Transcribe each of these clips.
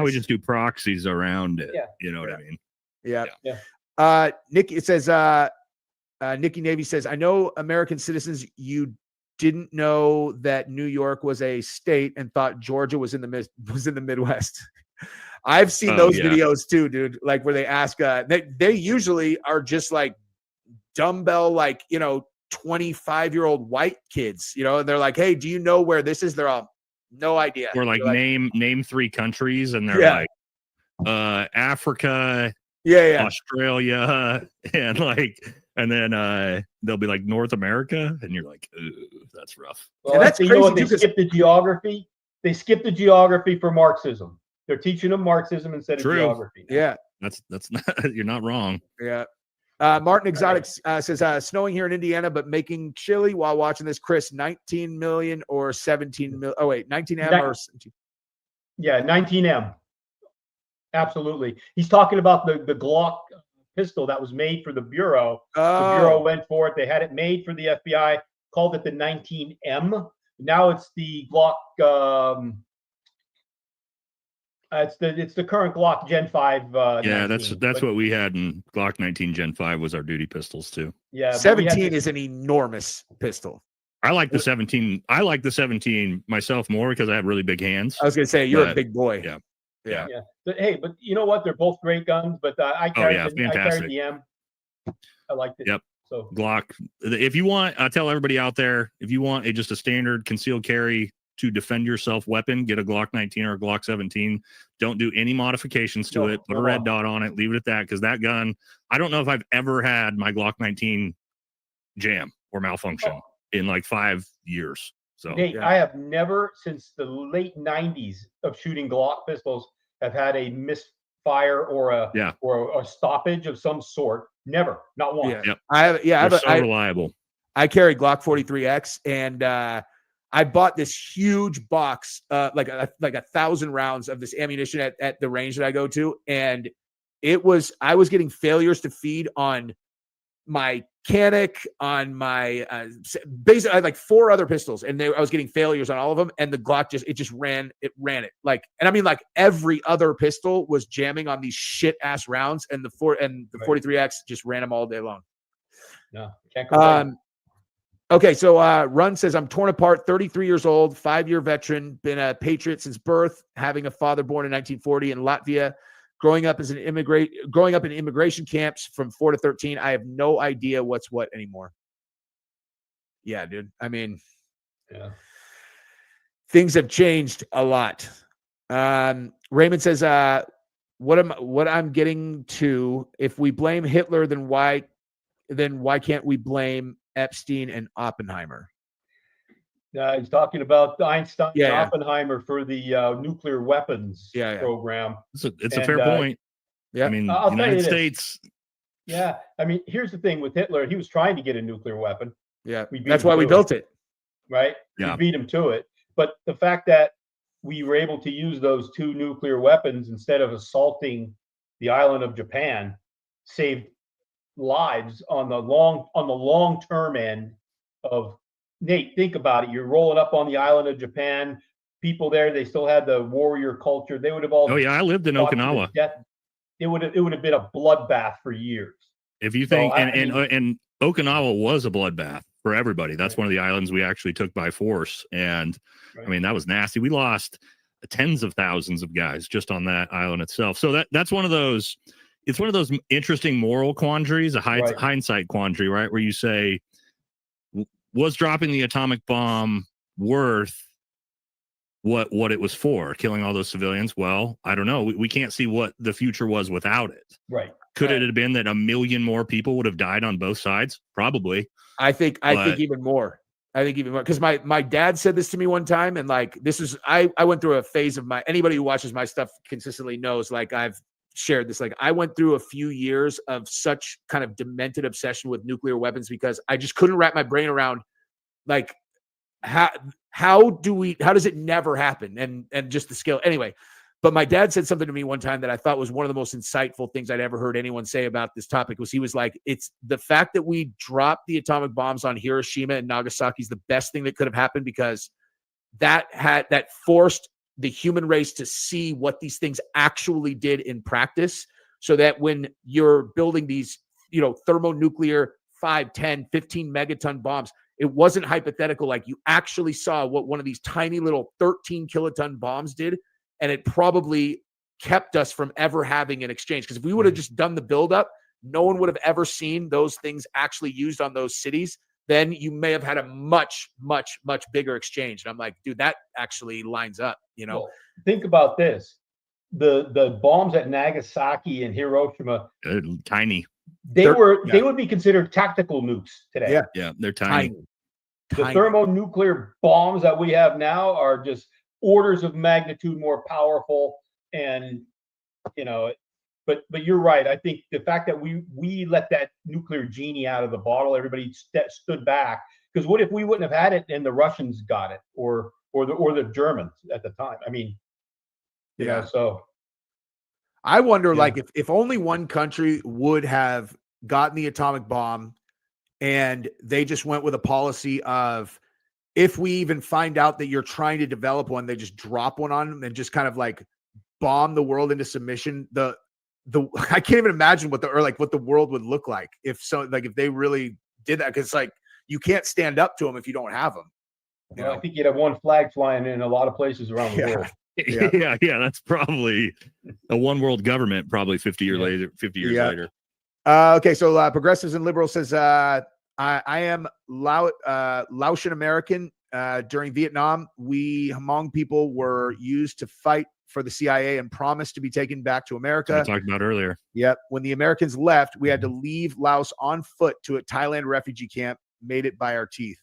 now we just do proxies around it. Yeah. You know what I mean? Yeah. Nick, it says, Nikki Navy says, I know American citizens, you didn't know that New York was a state and thought Georgia was in the Midwest. I've seen those videos too, dude. Like where they ask, they usually are just like dumbbell, like, 25-year-old white kids, and they're like, hey, do you know where this is? They're all, no idea. Or like, name 3 countries, and they're like, Africa, Australia, and then they'll be like North America, and you're like, ooh, that's rough. Well, and that's crazy. You know what, they skipped the geography. They skipped the geography for Marxism. They're teaching them Marxism instead of geography. Yeah, that's not. You're not wrong. Yeah. Martin Exotic says, snowing here in Indiana, but making chili while watching this. Chris, 19 million or 17 million? Oh, wait, 19M or 17? Yeah, 19M. Absolutely. He's talking about the Glock pistol that was made for the Bureau. Oh. The Bureau went for it. They had it made for the FBI, called it the 19M. Now it's the Glock. It's the current Glock Gen 5. Yeah, 19, that's what we had in Glock 19 Gen 5 was our duty pistols too. Yeah, 17 is an enormous pistol. I like the 17. I like the 17 myself more because I have really big hands. I was gonna say you're a big boy. Yeah. But, hey, but you know what? They're both great guns. But I carried the M. I liked it. Yep. So Glock. If you want, I tell everybody out there, if you want just a standard concealed carry to defend yourself weapon, get a Glock 19 or a Glock 17. Don't do any modifications to it. Put a red dot on it. Leave it at that, because that gun, I don't know if I've ever had my Glock 19 jam or malfunction in like 5 years. So Nate, I have never, since the late 90s of shooting Glock pistols, have had a misfire or a stoppage of some sort. Never, not once. Yep. They're so reliable. I carry Glock 43X, and I bought this huge box, like 1,000 rounds of this ammunition at the range that I go to, and I was getting failures to feed on my Canic, on my basically I had like 4 other pistols, and I was getting failures on all of them, and the Glock ran it like, and I mean like every other pistol was jamming on these shit ass rounds, and the 43X just ran them all day long. No, can't complain. Okay, so Run says, I'm torn apart, 33 years old, 5-year veteran, been a patriot since birth, having a father born in 1940 in Latvia, growing up in immigration camps from 4 to 13. I have no idea what's what anymore. Yeah, dude. I mean, things have changed a lot. Raymond says, what I'm getting to, if we blame Hitler, then why can't we blame Epstein and Oppenheimer? He's talking about Einstein and Oppenheimer for the nuclear weapons program. It's a fair point. Yeah, I mean, United States. Yeah, I mean, here's the thing with Hitler. He was trying to get a nuclear weapon. Yeah, that's why we built it. Right? Yeah. We beat him to it. But the fact that we were able to use those 2 nuclear weapons instead of assaulting the island of Japan saved lives on the long-term end of. Nate, think about it. You're rolling up on the island of Japan. People there, they still had the warrior culture. They would have all. Oh yeah, I lived in Okinawa. It would have been a bloodbath for years. If you think, and Okinawa was a bloodbath for everybody. That's one of the islands we actually took by force, and I mean that was nasty. We lost tens of thousands of guys just on that island itself. So that's one of those. It's one of those interesting moral quandaries, a hindsight quandary, right? Where you say, was dropping the atomic bomb worth what it was for, killing all those civilians? Well, I don't know. We can't see what the future was without it. Right. Could it have been that 1 million more people would have died on both sides? Probably. I think even more. Because my dad said this to me one time, and like I went through a phase of anybody who watches my stuff consistently knows, like I've shared this, like I went through a few years of such kind of demented obsession with nuclear weapons because I just couldn't wrap my brain around like how does it never happen, and just the scale anyway. But my dad said something to me one time that I thought was one of the most insightful things I'd ever heard anyone say about this topic. He was like, it's the fact that we dropped the atomic bombs on Hiroshima and Nagasaki is the best thing that could have happened, because that forced the human race to see what these things actually did in practice, so that when you're building these, thermonuclear 5, 10, 15 megaton bombs, it wasn't hypothetical. Like, you actually saw what one of these tiny little 13 kiloton bombs did. And it probably kept us from ever having an exchange. Because if we would have just done the buildup, no one would have ever seen those things actually used on those cities. Then you may have had a much, much, much bigger exchange. And I'm like, dude, that actually lines up, Well, think about this. The bombs at Nagasaki and Hiroshima, tiny. They would be considered tactical nukes today. Yeah, they're tiny. The thermonuclear bombs that we have now are just orders of magnitude more powerful. And but you're right. I think the fact that we let that nuclear genie out of the bottle, everybody stood back. Because what if we wouldn't have had it and the Russians got it, or the Germans at the time? I mean, so I wonder, like, if only one country would have gotten the atomic bomb, and they just went with a policy of, if we even find out that you're trying to develop one, they just drop one on them and just kind of like bomb the world into submission. I can't even imagine what the world would look like if they really did that. Cause like, you can't stand up to them if you don't have them. I think you'd have one flag flying in a lot of places around the world. Yeah. That's probably a one world government, probably 50 years later. Okay. So Progressives and Liberals says, I am Laotian American. During Vietnam, we Hmong people were used to fight for the CIA and promised to be taken back to America. I talked about earlier. Yep. When the Americans left, we had to leave Laos on foot to a Thailand refugee camp, made it by our teeth.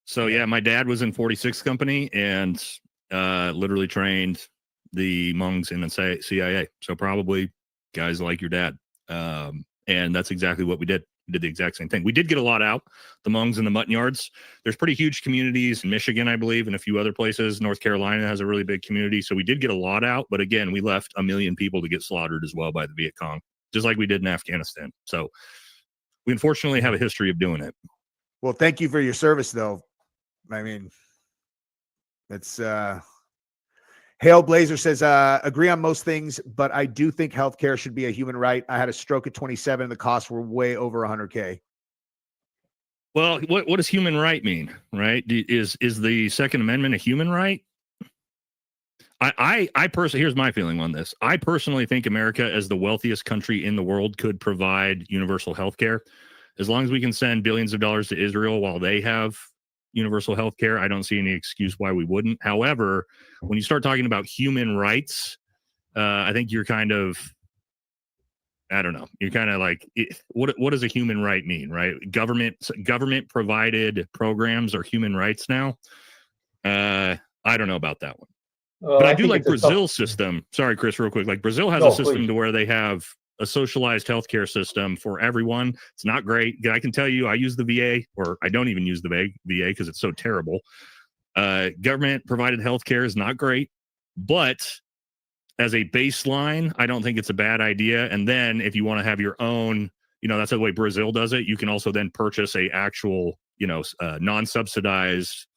So yeah, my dad was in 46th Company and literally trained the Hmongs in the CIA. So probably guys like your dad. And that's exactly what we did. We did the exact same thing. We did get a lot out, the Hmongs and the Mutton Yards. There's pretty huge communities in Michigan, I believe, and a few other places. North Carolina has a really big community. So we did get a lot out. But again, we left 1 million people to get slaughtered as well by the Viet Cong, just like we did in Afghanistan. So we unfortunately have a history of doing it. Well, thank you for your service, though. I mean, it's Hail Blazer says, agree on most things, but I do think healthcare should be a human right. I had a stroke at 27 and the costs were way over $100K. Well, what does human right mean, right? Is the Second Amendment a human right? I personally, here's my feeling on this. I personally think America, as the wealthiest country in the world, could provide universal health care. As long as we can send billions of dollars to Israel while they have universal health care, I don't see any excuse why we wouldn't. However, when you start talking about human rights, I think you're kind of, I don't know, you're kind of like, what does a human right mean, right? Government provided programs are human rights now. I don't know about that one. But I do like Brazil's system. Sorry, Chris, real quick. Like Brazil has a system to where they have a socialized healthcare system for everyone. It's not great. I can tell you, I use the VA, or I don't even use the VA because it's so terrible. Government provided healthcare is not great, but as a baseline, I don't think it's a bad idea. And then if you want to have your own, that's the way Brazil does it. You can also then purchase a actual, non-subsidized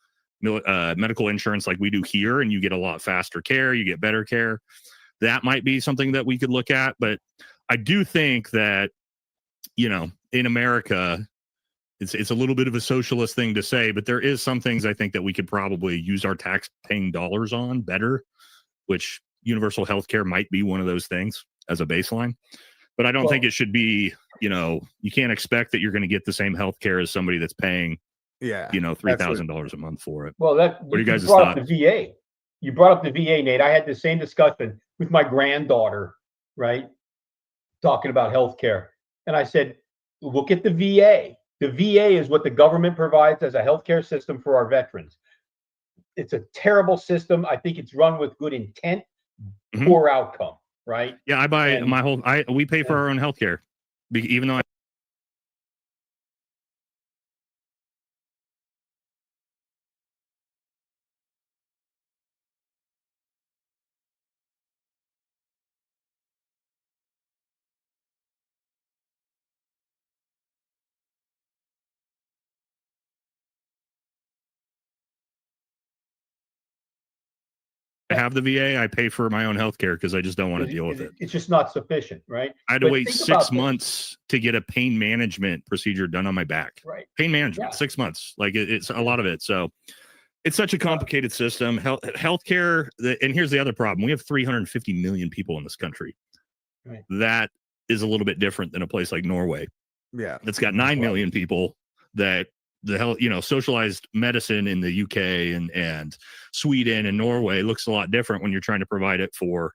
medical insurance like we do here, and you get a lot faster care. You get better care. That might be something that we could look at, but I do think that, in America, it's a little bit of a socialist thing to say, but there is some things I think that we could probably use our tax-paying dollars on better, which universal healthcare might be one of those things as a baseline. But I don't think it should be, you can't expect that you're going to get the same healthcare as somebody that's paying, $3,000 a month for it. Well, what are you guys' thoughts? The VA. You brought up the VA, Nate. I had the same discussion with my granddaughter, right? Talking about healthcare. And I said, look at the VA. The VA is what the government provides as a healthcare system for our veterans. It's a terrible system. I think it's run with good intent, poor outcome, right? Yeah, we pay for our own healthcare, even though I have the VA. I pay for my own health care because I just don't want to deal with it. It's just not sufficient, right? I had to wait 6 months to get a pain management procedure done on my back. Right. Pain management, 6 months. Like it's a lot of it. So it's such a complicated system. Healthcare. And here's the other problem. We have 350 million people in this country. Right. That is a little bit different than a place like Norway. Yeah. It's got 9 million people that the health, socialized medicine in the UK and Sweden and Norway looks a lot different when you're trying to provide it for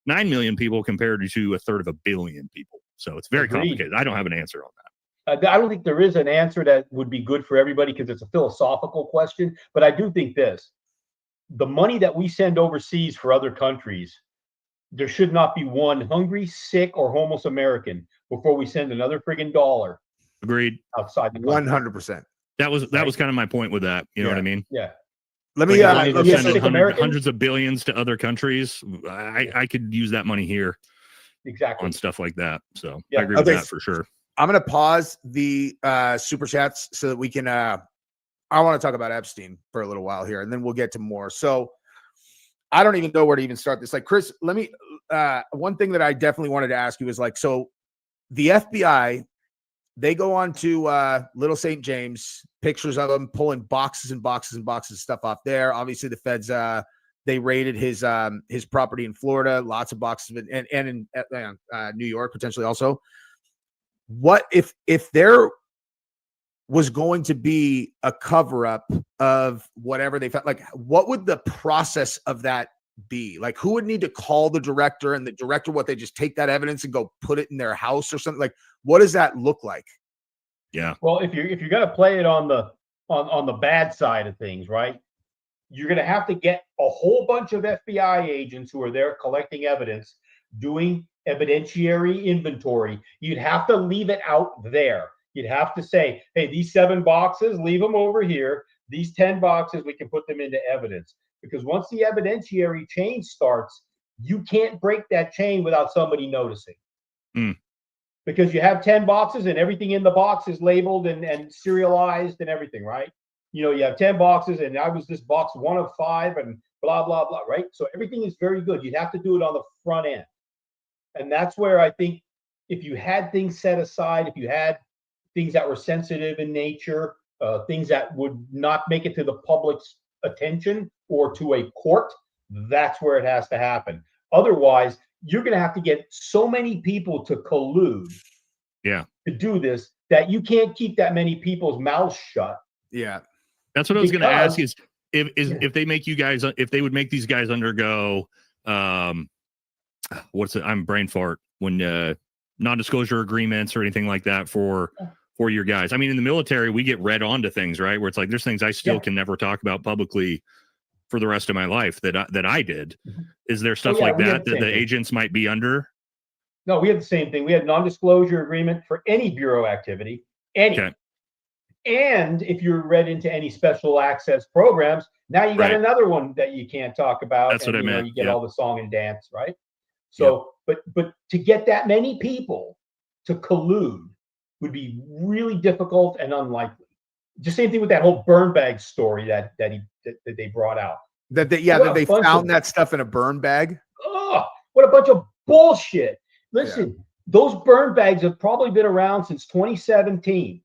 9 million people compared to a third of a billion people. So it's very complicated. I don't have an answer on that. I don't think there is an answer that would be good for everybody because it's a philosophical question. But I do think the money that we send overseas for other countries, there should not be one hungry, sick, or homeless American before we send another friggin' dollar. Agreed. Outside the country. 100%. That was kind of my point with that. You know what I mean? Yeah. Let me send hundreds of billions to other countries. I could use that money here. Exactly. On stuff like that. So I agree with that for sure. I'm going to pause the super chats so that we can I want to talk about Epstein for a little while here, and then we'll get to more. So I don't even know where to even start this. Like, Chris, let me one thing that I definitely wanted to ask you is like, so the FBI, they go on to Little St. James, pictures of him pulling boxes and boxes and boxes of stuff off there. Obviously, the feds they raided his property in Florida, lots of boxes, and in New York potentially also. What if there was going to be a cover up of whatever they found? Like, what would the process of that be? Like, who would need to call the director, and the director, what, they just take that evidence and go put it in their house or something? Like, what does that look like? Yeah. Well, if you're going to play it on the bad side of things, right? You're going to have to get a whole bunch of FBI agents who are there collecting evidence, doing evidentiary inventory. You'd have to leave it out there. You'd have to say, hey, these 7 boxes, leave them over here. These 10 boxes, we can put them into evidence. Because once the evidentiary chain starts, you can't break that chain without somebody noticing. Because you have 10 boxes and everything in the box is labeled and serialized and everything, right? You have 10 boxes and I was this box 1 of 5 and blah, blah, blah, right? So everything is very good. You'd have to do it on the front end. And that's where I think if you had things set aside, if you had things that were sensitive in nature, things that would not make it to the public's attention or to a court, that's where it has to happen. Otherwise, you're going to have to get so many people to collude to do this that you can't keep that many people's mouths shut. Yeah. That's what I was going to ask is if they make you guys, if they would make these guys undergo, what's it? I'm brain fart when non-disclosure agreements or anything like that for your guys. I mean, in the military, we get read onto things, right? Where it's like, there's things I still can never talk about publicly for the rest of my life that I did. Is there stuff like that the agents might be under? No, we have the same thing. We had non-disclosure agreement for any bureau activity, any. Okay. And if you're read into any special access programs, now you got another one that you can't talk about. That's what I meant. You get all the song and dance, right? So, but to get that many people to collude would be really difficult and unlikely. Just same thing with that whole burn bag story that they brought out. That they found that stuff in a burn bag. Oh, what a bunch of bullshit! Listen, those burn bags have probably been around since 2017,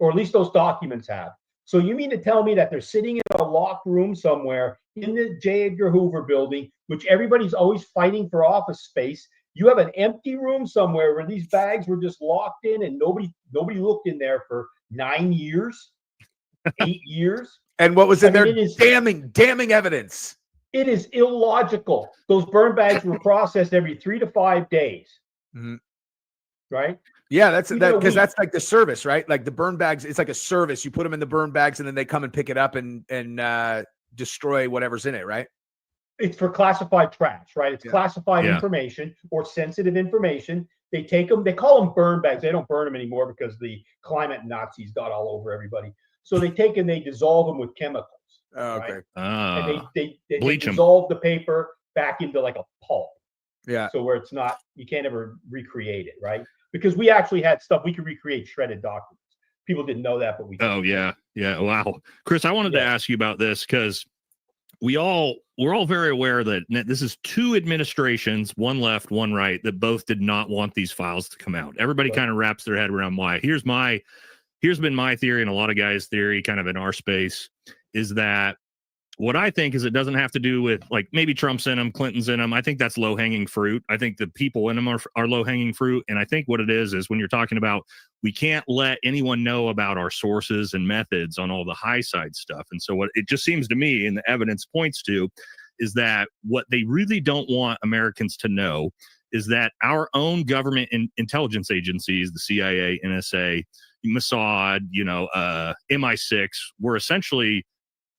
or at least those documents have. So you mean to tell me that they're sitting in a locked room somewhere in the J. Edgar Hoover building, which everybody's always fighting for office space? You have an empty room somewhere where these bags were just locked in and nobody looked in there for 9 years, 8 years. And what was in there? Damning evidence. It is illogical. Those burn bags were processed every 3 to 5 days. Mm-hmm. Right? Yeah, that's because that's like the service, right? Like the burn bags, it's like a service. You put them in the burn bags and then they come and pick it up and destroy whatever's in it, right? It's for classified trash, right? It's classified information or sensitive information. They take them, they call them burn bags. They don't burn them anymore because the climate Nazis got all over everybody. So they take and they dissolve them with chemicals. Oh, okay. Right? And they dissolve the paper back into like a pulp. Yeah. So where it's not, you can't ever recreate it, right? Because we actually had stuff we could recreate shredded documents. People didn't know that, but we could. Oh, yeah. Yeah. Wow. Chris, I wanted to ask you about this because we're all very aware that this is two administrations, one left, one right, that both did not want these files to come out. Everybody kind of wraps their head around why. Here's been my theory, and a lot of guys' theory kind of in our space, is that what I think is it doesn't have to do with like maybe Trump's in them, Clinton's in them. I think that's low hanging fruit. I think the people in them are low hanging fruit. And I think what it is when you're talking about, we can't let anyone know about our sources and methods on all the high side stuff. And so what it just seems to me, and the evidence points to, is that what they really don't want Americans to know is that our own government intelligence agencies, the CIA, NSA, Mossad, MI6, were essentially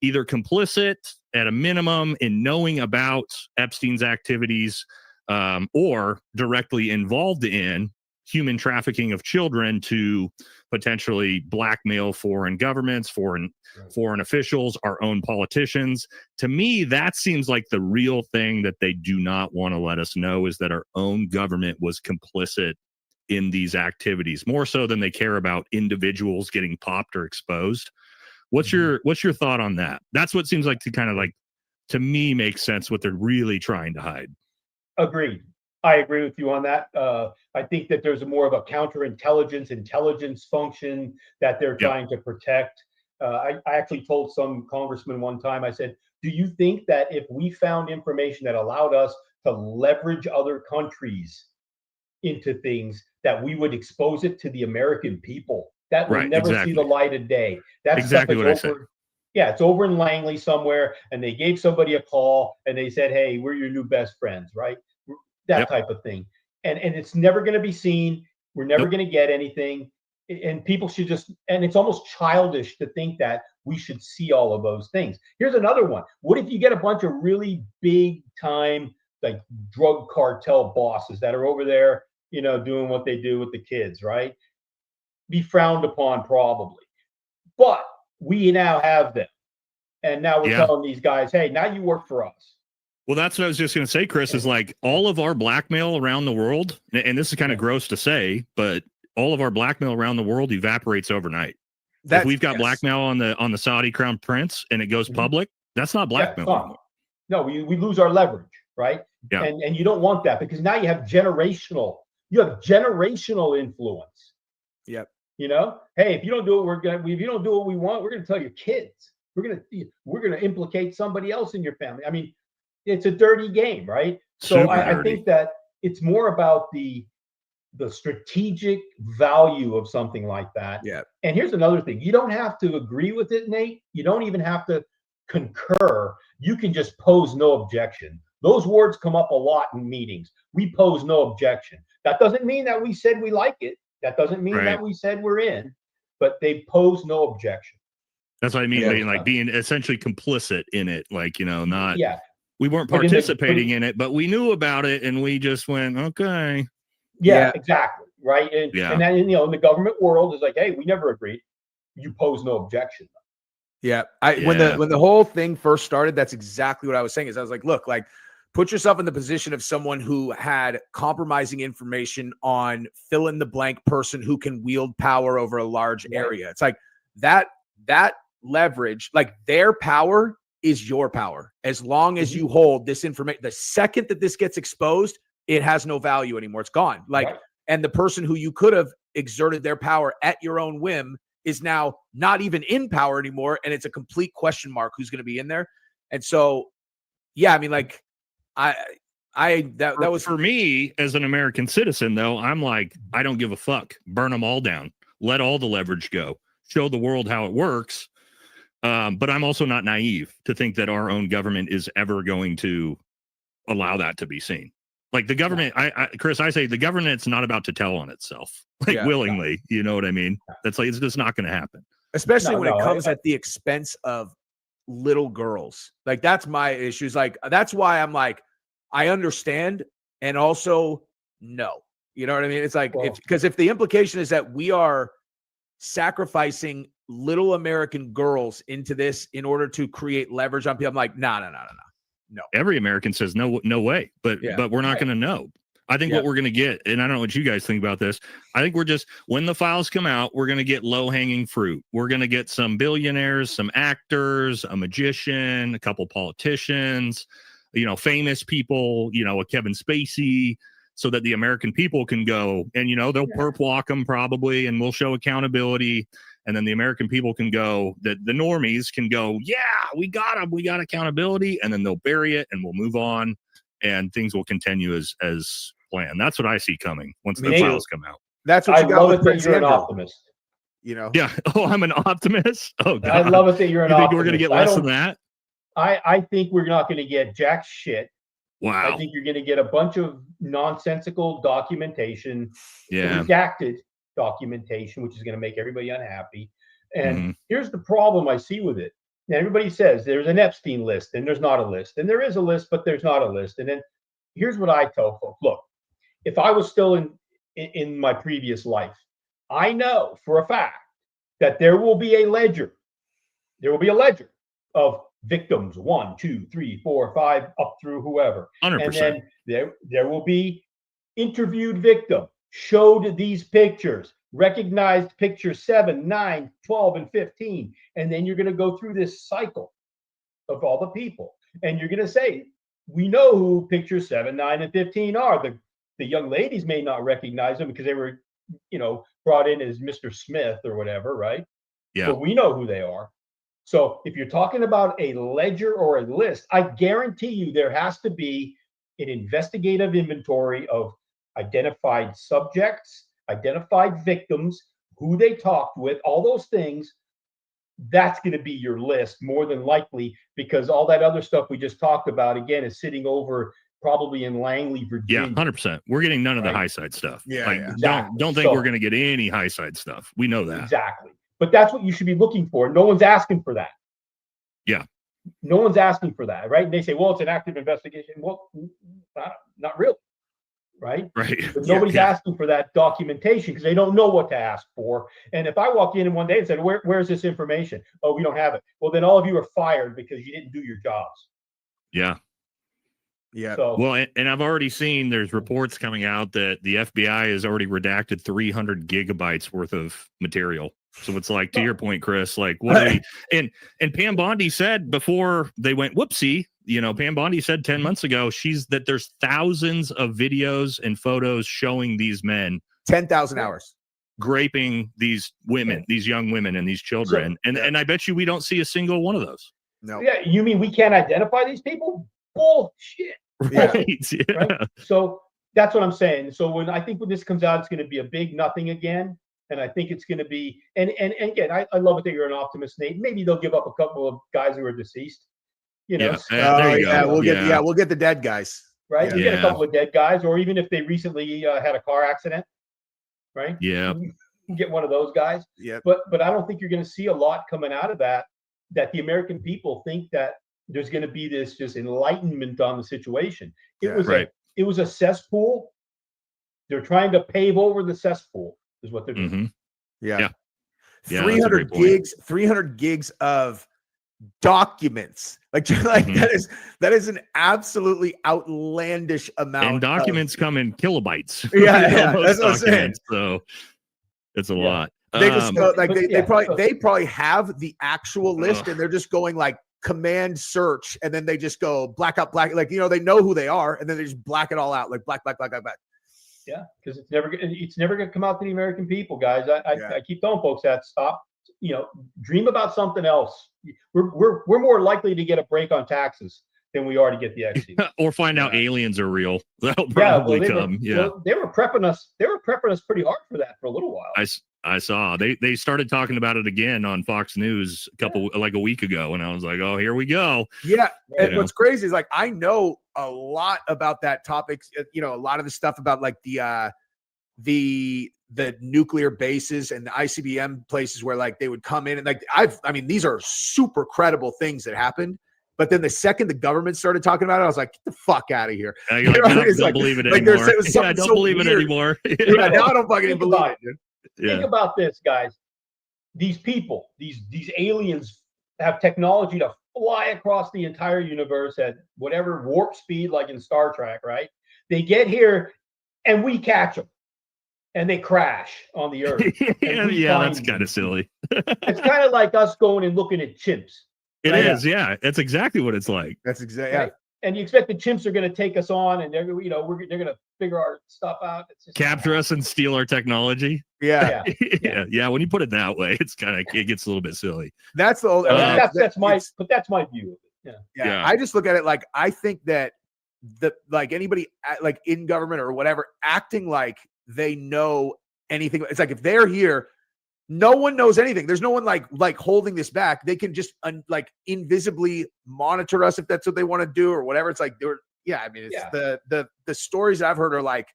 either complicit at a minimum in knowing about Epstein's activities, or directly involved in human trafficking of children to potentially blackmail foreign governments, foreign officials, our own politicians. To me, that seems like the real thing that they do not want to let us know, is that our own government was complicit in these activities, more so than they care about individuals getting popped or exposed. What's your thought on that? That's what seems like to me makes sense, what they're really trying to hide. Agreed. I agree with you on that. I think that there's more of a intelligence function that they're trying to protect. I actually told some congressman one time, I said, do you think that if we found information that allowed us to leverage other countries into things, that we would expose it to the American people? That will never see the light of day. That's exactly what I said. Yeah, it's over in Langley somewhere, and they gave somebody a call, and they said, hey, we're your new best friends, right? That type of thing. And it's never going to be seen. We're never going to get anything. And people should just, and it's almost childish to think that we should see all of those things. Here's another one. What if you get a bunch of really big time, like drug cartel bosses that are over there, doing what they do with the kids, right? Be frowned upon probably. But we now have them. And now we're telling these guys, hey, now you work for us. Well, that's what I was just going to say, Chris, is like all of our blackmail around the world, and this is kind of gross to say, but all of our blackmail around the world evaporates overnight. If we've got blackmail on the Saudi crown prince and it goes public, that's not blackmail anymore. No, we lose our leverage, right? Yeah. And you don't want that, because now you have generational influence. Yep. Hey, if you don't do it, if you don't do what we want, we're gonna tell your kids. We're gonna implicate somebody else in your family. I mean, it's a dirty game, right? So I think that it's more about the strategic value of something like that. Yeah. And here's another thing. You don't have to agree with it, Nate. You don't even have to concur. You can just pose no objection. Those words come up a lot in meetings. We pose no objection. That doesn't mean that we said we like it. That doesn't mean that we said we're in, but they pose no objection. That's what I mean. Like being essentially complicit in it. Like, not, we weren't participating in it, but we knew about it and we just went, okay. Yeah, exactly. Right. And then, in the government world is like, hey, we never agreed. You pose no objection. Yeah. When the whole thing first started, that's exactly what I was saying. Is I was like, look, like, put yourself in the position of someone who had compromising information on fill in the blank person who can wield power over a large area. It's like that leverage, like their power is your power. As long as you hold this information, the second that this gets exposed, it has no value anymore. It's gone. And the person who you could have exerted their power at your own whim is now not even in power anymore. And it's a complete question mark who's going to be in there. And so, yeah, I mean, like, that was for me as an American citizen, though. I'm like, I don't give a fuck. Burn them all down. Let all the leverage go. Show the world how it works. But I'm also not naive to think that our own government is ever going to allow that to be seen. Like the government, Chris, I say the government's not about to tell on itself, willingly. You know what I mean? That's like, it's just not going to happen. Especially when it comes at the expense of little girls. Like, that's my issues. Like, that's why I'm like, I understand. And also no, you know what I mean? It's like, because if the implication is that we are sacrificing little American girls into this in order to create leverage on people, I'm like, no. Every American says no way, but we're not going to know. I think what we're going to get, and I don't know what you guys think about this. I think when the files come out, we're going to get low hanging fruit. We're going to get some billionaires, some actors, a magician, a couple politicians, famous people, a Kevin Spacey, so that the American people can go and, they'll perp walk them probably, and we'll show accountability. And then the American people can go, the normies can go, yeah, we got them. We got accountability. And then they'll bury it and we'll move on and things will continue as planned. That's what I see coming once the files come out. That's what I love it that you're an optimist. Yeah. Oh, I'm an optimist. Oh, God. I love it that you're an optimist. You think we're going to get less than that? I think we're not going to get jack shit. Wow. I think you're going to get a bunch of nonsensical documentation, redacted documentation, which is going to make everybody unhappy. And here's the problem I see with it. Now, everybody says there's an Epstein list and there's not a list. And there is a list, but there's not a list. And then here's what I tell folks. Look, if I was still in my previous life, I know for a fact that there will be a ledger. There will be a ledger of victims 1, 2, 3, 4, 5, up through whoever. 100%. And then there will be interviewed victim, showed these pictures, recognized picture 7, 9, 12, and 15. And then you're going to go through this cycle of all the people. And you're going to say, we know who pictures 7, 9, and 15 are. The young ladies may not recognize them because they were, brought in as Mr. Smith or whatever, right? Yeah. But we know who they are. So if you're talking about a ledger or a list, I guarantee you there has to be an investigative inventory of identified subjects, identified victims, who they talked with, all those things. That's going to be your list more than likely, because all that other stuff we just talked about, again, is sitting over probably in Langley, Virginia. Yeah, 100%. We're getting none of the high side stuff. Yeah, exactly. Don't think we're going to get any high side stuff. We know that. Exactly. But that's what you should be looking for. No one's asking for that. Yeah. No one's asking for that, right? And they say, well, it's an active investigation. Well, not really, right? Right. But nobody's asking for that documentation because they don't know what to ask for. And if I walked in one day and said, where's this information? Oh, we don't have it. Well, then all of you are fired because you didn't do your jobs. Yeah. Yeah. So, well, and I've already seen there's reports coming out that the FBI has already redacted 300 gigabytes worth of material. So it's like, to your point, Chris, like what are we, and Pam Bondi said before they went whoopsie, Pam Bondi said 10 months ago, that there's thousands of videos and photos showing these men 10,000 hours graping these women, these young women and these children. And I bet you we don't see a single one of those. No. Yeah. You mean we can't identify these people? Bullshit. Right. Yeah. Right? So that's what I'm saying. So when this comes out, it's going to be a big nothing again. And I think it's going to be, and again, I love it that you're an optimist, Nate. Maybe they'll give up a couple of guys who are deceased. There you go. We'll get the dead guys. Right. Yeah. You get a couple of dead guys, or even if they recently had a car accident. Right. Yeah. You get one of those guys. Yeah. But I don't think you're going to see a lot coming out of that the American people think that there's going to be this just enlightenment on the situation. It was a cesspool. They're trying to pave over the cesspool is what they're doing. Mm-hmm. Yeah. 300 gigs of documents. Like that is an absolutely outlandish amount. And documents come in kilobytes. Yeah. That's what I'm saying. So it's a lot. They just go they probably have the actual list and they're just going like command search, and then they just go black, like they know who they are, and then they just black it all out, like black. Yeah, because it's never going to come out to the American people, guys. I keep telling folks that stop. Dream about something else. We're more likely to get a break on taxes than we are to get the XC. Or find out aliens are real. That'll probably come. They were prepping us. They were prepping us pretty hard for that for a little while. I saw they started talking about it again on Fox News a week ago, and I was like, oh, here we go. Yeah. And what's crazy is like I know a lot about that topic. A lot of the stuff about like the nuclear bases and the ICBM places where like they would come in and like these are super credible things that happened. But then the second the government started talking about it, I was like, get the fuck out of here. I don't believe it anymore. I don't believe it anymore. Now I don't fucking believe it, dude. Think about this, guys. These people, these aliens have technology to fly across the entire universe at whatever warp speed, like in Star Trek, right? They get here and we catch them, and they crash on the earth. Yeah, that's kind of silly. It's kind of like us going and looking at chimps. It is, yeah. That's exactly what it's like. That's exactly, right? And you expect the chimps are going to take us on, and they're going to figure our stuff out. It's just capture us and steal our technology. Yeah. When you put it that way, it gets a little bit silly. That's the old. That's my view of it. Yeah. I just look at it like, I think that anybody like in government or whatever acting like they know anything. It's like if they're here, no one knows anything. There's no one like holding this back. They can just invisibly monitor us if that's what they want to do or whatever. It's like the stories I've heard are like,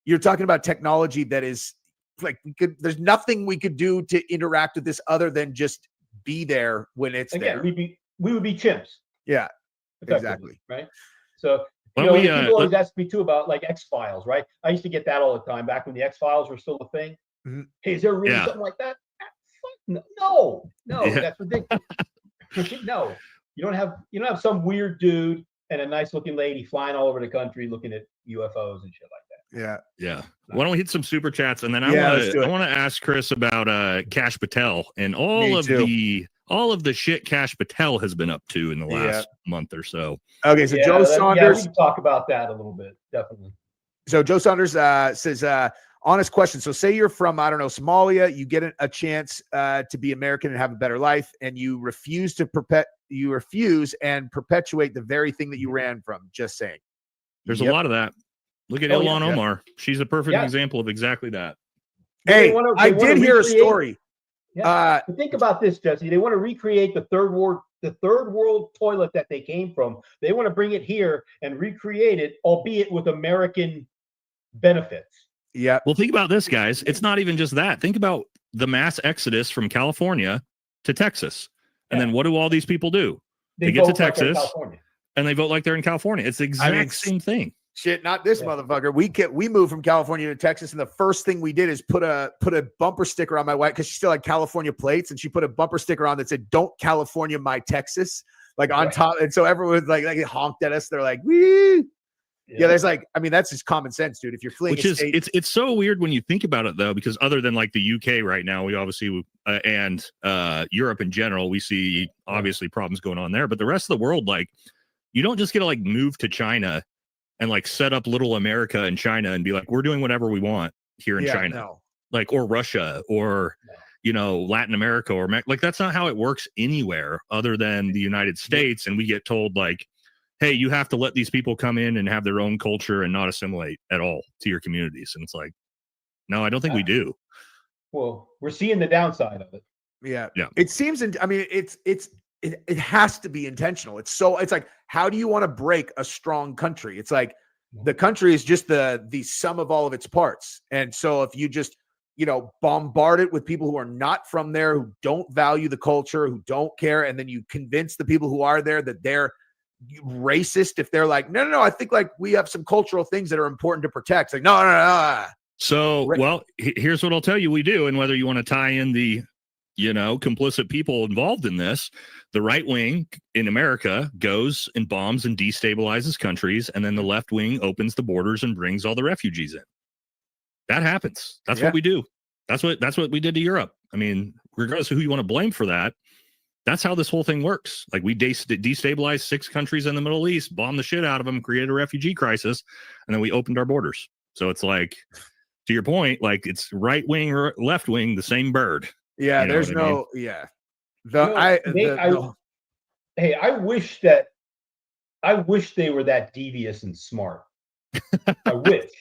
you're talking about technology that is like there's nothing we could do to interact with this other than just be there when it's there. We would be chimps. Yeah, exactly. Right. So people always ask me too about like X-Files, right? I used to get that all the time back when the X-Files were still a thing. Mm-hmm. Hey, is there really something like that? No, that's ridiculous. No, you don't have some weird dude and a nice looking lady flying all over the country looking at UFOs and shit like that. Yeah. Why don't we hit some super chats, and then I want to ask Chris about Kash Patel and all of the shit Kash Patel has been up to in the last month or so. Okay, so Joe Saunders. We can talk about that a little bit, definitely. So Joe Saunders says, honest question. So say you're from, I don't know, Somalia, you get a chance to be American and have a better life, and you refuse and perpetuate the very thing that you ran from. Just saying. There's a lot of that. Look at Ilhan Omar. She's a perfect example of exactly that. Hey, I did hear a story. Yeah. Think about this, Jesse. They want to recreate the third world toilet that they came from. They want to bring it here and recreate it, albeit with American benefits. Yeah. Well, think about this, guys. It's not even just that. Think about the mass exodus from California to Texas. And then what do all these people do? They get to Texas and they vote like they're in California. It's the exact same thing. Shit, not this motherfucker. We moved from California to Texas, and the first thing we did is put a bumper sticker on my wife because she still had California plates, and she put a bumper sticker on that said "Don't California my Texas," like on top. And so everyone like honked at us. They're like, "Wee!" Yeah, there's that's just common sense, dude. If you're fleeing, it's so weird when you think about it though, because other than like the UK right now, we obviously and Europe in general, we see obviously problems going on there. But the rest of the world, like, you don't just get to like move to China and like set up little America in China and be like, we're doing whatever we want here in China, like, or Russia or, Latin America or like, that's not how it works anywhere other than the United States. And we get told like, hey, you have to let these people come in and have their own culture and not assimilate at all to your communities. And it's like, no, I don't think we do. Well, we're seeing the downside of it. Yeah. It seems, it has to be intentional. It's like, how do you want to break a strong country? It's like the country is just the sum of all of its parts. And so if you just, bombard it with people who are not from there, who don't value the culture, who don't care, and then you convince the people who are there that they're racist if they're like, no, I think like we have some cultural things that are important to protect. It's like, no. So, well, here's what I'll tell you we do, and whether you want to tie in the complicit people involved in this, the right wing in America goes and bombs and destabilizes countries, and then the left wing opens the borders and brings all the refugees in. That happens. That's what we do. That's what we did to Europe. I mean, regardless of who you want to blame for that, that's how this whole thing works. Like, we destabilized 6 countries in the Middle East, bombed the shit out of them, created a refugee crisis, and then we opened our borders. So it's like, to your point, like, it's right wing or left wing, the same bird. Yeah, there's no, I mean? Hey, I wish they were that devious and smart. I wish.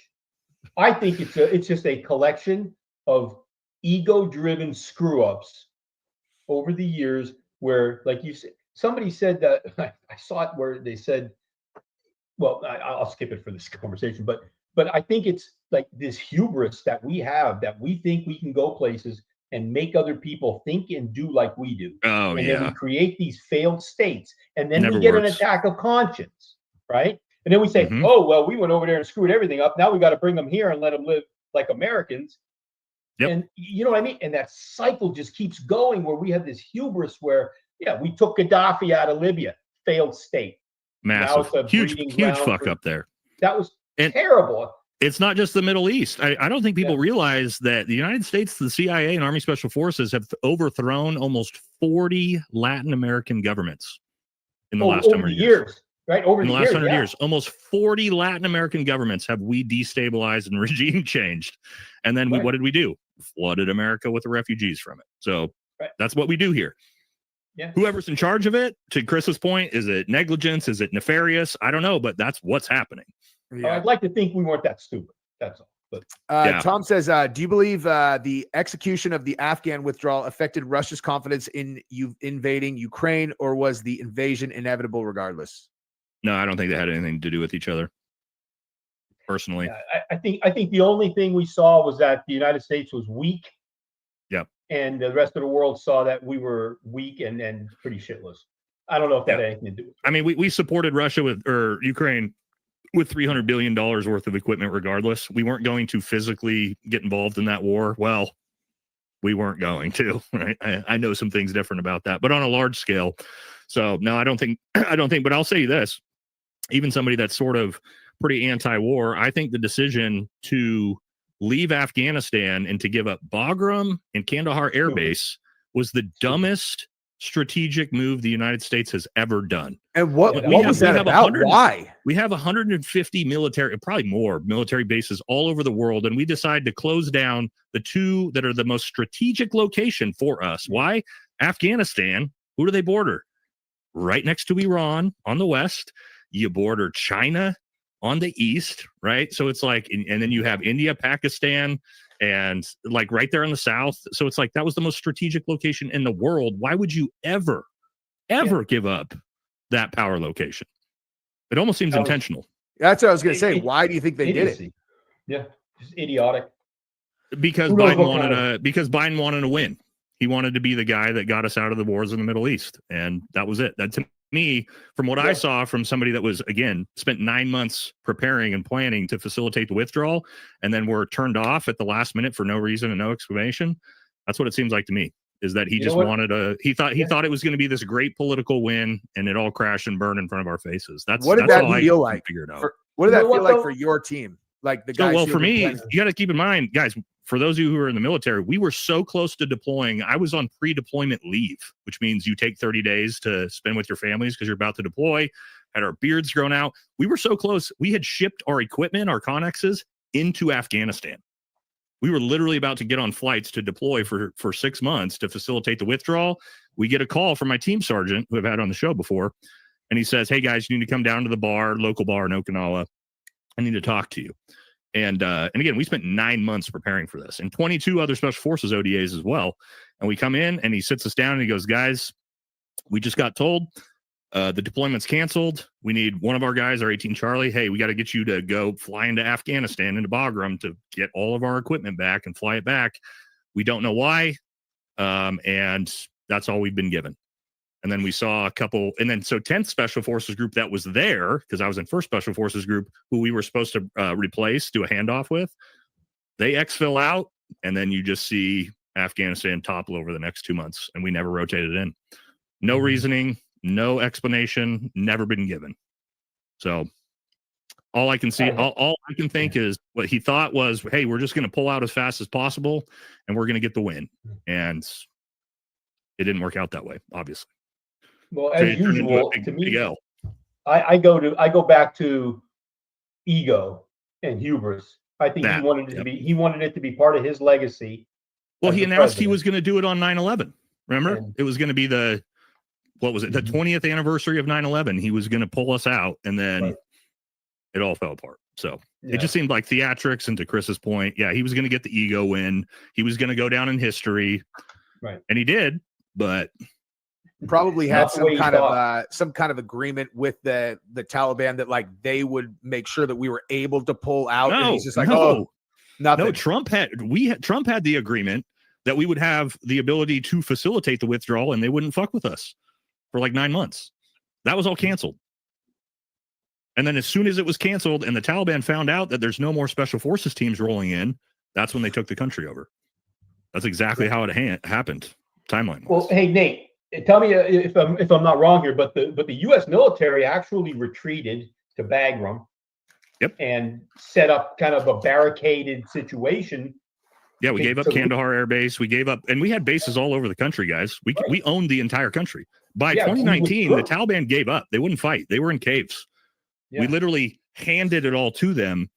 I think it's just a collection of ego-driven screw-ups over the years where, like you said, somebody said that, I saw it where they said, well, I'll skip it for this conversation, but I think it's like this hubris that we have, that we think we can go places and make other people think and do like we do. Oh, and yeah. then we create these failed states, and then we get an attack of conscience, right? And then we say, oh, well, we went over there and screwed everything up. Now we got to bring them here and let them live like Americans. Yep. And you know what I mean? And that cycle just keeps going, where we have this hubris where, we took Gaddafi out of Libya, failed state. Massive, huge fuck up there. That was terrible. It's not just the Middle East. I don't think people realize that the United States, the CIA, and Army Special Forces have overthrown almost 40 Latin American governments in the last 100 years. Right? Over in the last years, 100 years, almost 40 Latin American governments have we destabilized and regime changed. And then what did we do? Flooded America with the refugees from it. So that's what we do here. Yeah. Whoever's in charge of it, to Chris's point, is it negligence? Is it nefarious? I don't know, but that's what's happening. Yeah. I'd like to think we weren't that stupid. That's all. But Tom says, do you believe the execution of the Afghan withdrawal affected Russia's confidence in invading Ukraine, or was the invasion inevitable regardless? No, I don't think they had anything to do with each other. Personally, I think the only thing we saw was that the United States was weak. Yep. And the rest of the world saw that we were weak and pretty shitless. I don't know if that had anything to do with it. I mean, we supported Russia or Ukraine with $300 billion worth of equipment regardless. We weren't going to physically get involved in that war. Well, we weren't going to, right? I know some things different about that, but on a large scale. So no, I don't think, but I'll say this, even somebody that's sort of pretty anti-war, I think the decision to leave Afghanistan and to give up Bagram and Kandahar Air Base was the dumbest strategic move the United States has ever done. And what was that about? Why? We have 150 military, probably more military bases all over the world, and we decide to close down the two that are the most strategic location for us. Why? Afghanistan, who do they border? Right next to Iran on the west. You border China on the east, right? So it's like, and then you have India, Pakistan, and like right there in the south. So it's like that was the most strategic location in the world. Why would you ever give up that power location? It almost seems intentional. That's what I was going to say. Why do you think they did it? Yeah, just idiotic. Because Biden wanted to win. He wanted to be the guy that got us out of the wars in the Middle East, and that was it. That to me, from what I saw from somebody that was, again, spent 9 months preparing and planning to facilitate the withdrawal, and then were turned off at the last minute for no reason and no explanation. That's what it seems like to me, is that he just wanted he thought it was going to be this great political win, and it all crashed and burned in front of our faces. What did that feel like? What did that feel like for your team? Like the guys. Well, for me, you got to keep in mind, guys, for those of you who are in the military, we were so close to deploying. I was on pre-deployment leave, which means you take 30 days to spend with your families because you're about to deploy, had our beards grown out. We were so close. We had shipped our equipment, our Connexes, into Afghanistan. We were literally about to get on flights to deploy for 6 months to facilitate the withdrawal. We get a call from my team sergeant, who I've had on the show before, and he says, "Hey, guys, you need to come down to the local bar in Okinawa. I need to talk to you." And again, we spent 9 months preparing for this, and 22 other Special Forces ODAs as well. And we come in, and he sits us down, and he goes, "Guys, we just got told the deployment's canceled. We need one of our guys, our 18 Charlie. Hey, we got to get you to go fly into Afghanistan, into Bagram, to get all of our equipment back and fly it back. We don't know why, and that's all we've been given." And then we saw a couple, and then so 10th Special Forces Group that was there, because I was in 1st Special Forces Group, who we were supposed to replace, do a handoff with, they exfil out, and then you just see Afghanistan topple over the next 2 months, and we never rotated in. No reasoning, no explanation, never been given. So all I can see, all I can think is what he thought was, hey, we're just going to pull out as fast as possible, and we're going to get the win. And it didn't work out that way, obviously. Well, as usual, to me, I go back to ego and hubris. I think he wanted it to be part of his legacy. Well, he announced he was going to do it on 9/11. Remember, it was going to be the 20th anniversary of 9/11. He was going to pull us out, and then it all fell apart. So it just seemed like theatrics. And to Chris's point, he was going to get the ego win. He was going to go down in history, right? And he did, but probably had some kind of agreement with the Taliban that like they would make sure that we were able to pull out. And he's just like, nothing. No, Trump had the agreement that we would have the ability to facilitate the withdrawal, and they wouldn't fuck with us for like 9 months. That was all canceled. And then as soon as it was canceled and the Taliban found out that there's no more Special Forces teams rolling in, that's when they took the country over. That's exactly how it happened, timeline. Well, hey, Nate, tell me if I'm not wrong here, but the U.S. military actually retreated to Bagram Yep. And set up kind of a barricaded situation. Yeah, we gave up Kandahar Air Base. We gave up, and we had bases all over the country, guys. We owned the entire country. By 2019, the Taliban gave up. They wouldn't fight. They were in caves. Yeah. We literally handed it all to them,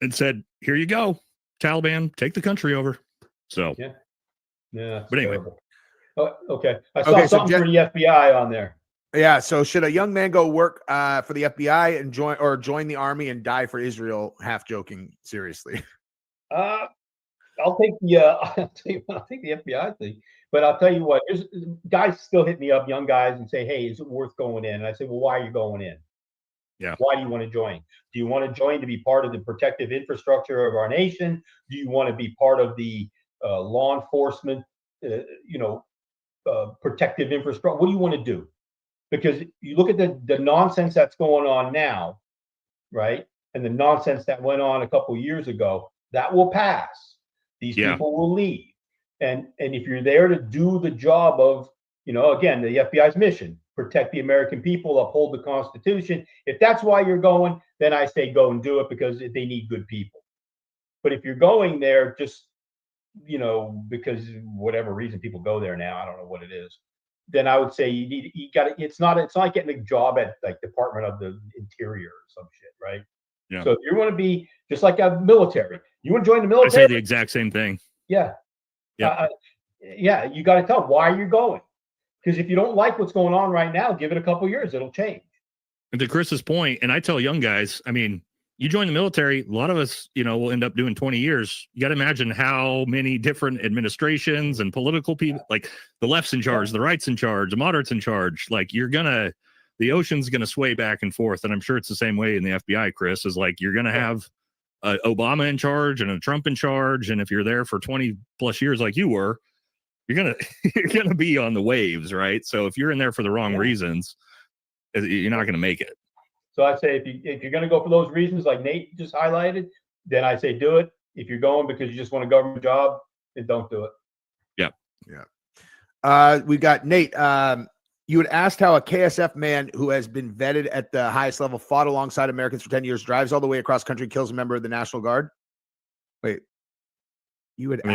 and said, "Here you go, Taliban, take the country over." So yeah. But anyway, okay. I saw something for the FBI on there. Yeah. So should a young man go work for the FBI and join the army and die for Israel? Half joking, seriously. I'll take the FBI thing, but I'll tell you what, guys still hit me up, young guys, and say, "Hey, is it worth going in?" And I say, "Well, why are you going in? Yeah. Why do you want to join? Do you want to join to be part of the protective infrastructure of our nation? Do you want to be part of the law enforcement, protective infrastructure? What do you want to do?" Because you look at the nonsense that's going on now, right? And the nonsense that went on a couple of years ago, that will pass. These people will leave. And if you're there to do the job of, again, the FBI's mission, protect the American people, uphold the Constitution. If that's why you're going, then I say go and do it, because they need good people. But if you're going there just, because whatever reason people go there now, I don't know what it is, then I would say you got to, it's not like getting a job at like Department of the Interior or some shit, right? Yeah. So if you want to be just like a military, you want to join the military? I say the exact same thing. Yeah. You got to tell them why you're going. Because if you don't like what's going on right now, give it a couple of years, it'll change. And to Chris's point, and I tell young guys, I mean, you join the military, a lot of us, will end up doing 20 years. You got to imagine how many different administrations and political people, like the left's in charge, the right's in charge, the moderate's in charge. Like the ocean's going to sway back and forth. And I'm sure it's the same way in the FBI, Chris, is like, you're going to have Obama in charge and a Trump in charge. And if you're there for 20 plus years, like you were, you're going to be on the waves. Right. So if you're in there for the wrong reasons, you're not going to make it. So I'd say if you're going to go for those reasons, like Nate just highlighted, then I say do it. If you're going because you just want a government job, then don't do it. Yeah. Yeah. We've got Nate. You had asked how a KSF man who has been vetted at the highest level, fought alongside Americans for 10 years, drives all the way across country, kills a member of the National Guard. Wait, you had asked.